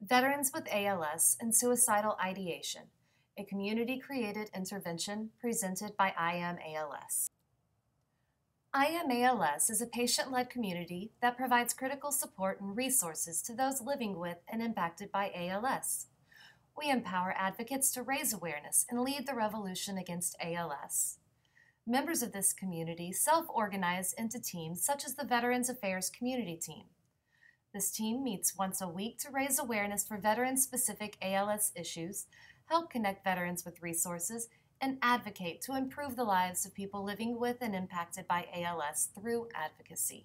Veterans with ALS and Suicidal Ideation, a community-created intervention presented by IMALS. IMALS is a patient-led community that provides critical support and resources to those living with and impacted by ALS. We empower advocates to raise awareness and lead the revolution against ALS. Members of this community self-organize into teams such as the Veterans Affairs Community Team. This team meets once a week to raise awareness for veteran-specific ALS issues, help connect veterans with resources, and advocate to improve the lives of people living with and impacted by ALS through advocacy.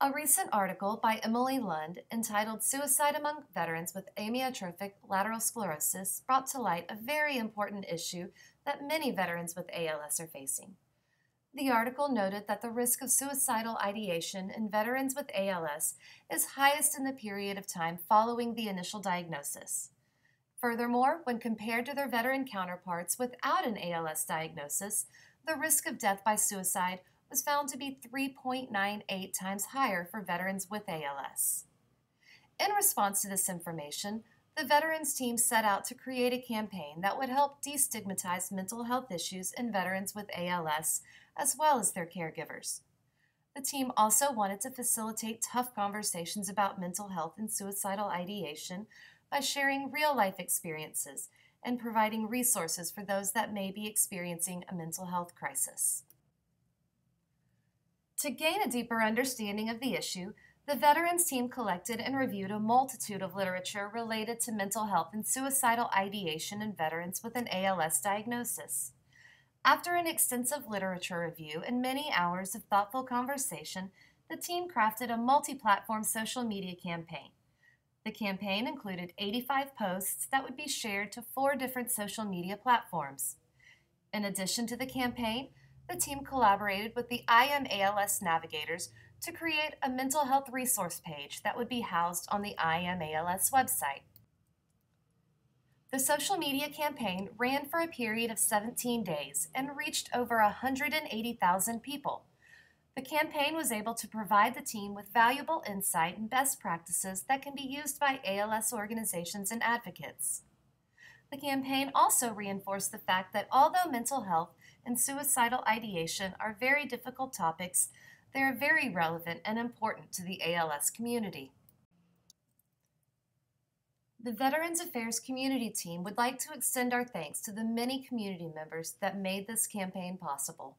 A recent article by Emily Lund entitled Suicide Among Veterans with Amyotrophic Lateral Sclerosis brought to light a very important issue that many veterans with ALS are facing. The article noted that the risk of suicidal ideation in veterans with ALS is highest in the period of time following the initial diagnosis. Furthermore, when compared to their veteran counterparts without an ALS diagnosis, the risk of death by suicide was found to be 3.98 times higher for veterans with ALS. In response to this information, the Veterans team set out to create a campaign that would help destigmatize mental health issues in veterans with ALS, as well as their caregivers. The team also wanted to facilitate tough conversations about mental health and suicidal ideation by sharing real-life experiences and providing resources for those that may be experiencing a mental health crisis. To gain a deeper understanding of the issue, the Veterans team collected and reviewed a multitude of literature related to mental health and suicidal ideation in veterans with an ALS diagnosis. After an extensive literature review and many hours of thoughtful conversation, the team crafted a multi-platform social media campaign. The campaign included 85 posts that would be shared to 4 different social media platforms. In addition to the campaign, the team collaborated with the IMALS navigators to create a mental health resource page that would be housed on the IMALS website. The social media campaign ran for a period of 17 days and reached over 180,000 people. The campaign was able to provide the team with valuable insight and best practices that can be used by ALS organizations and advocates. The campaign also reinforced the fact that although mental health and suicidal ideation are very difficult topics, they are very relevant and important to the ALS community. The Veterans Affairs Community Team would like to extend our thanks to the many community members that made this campaign possible.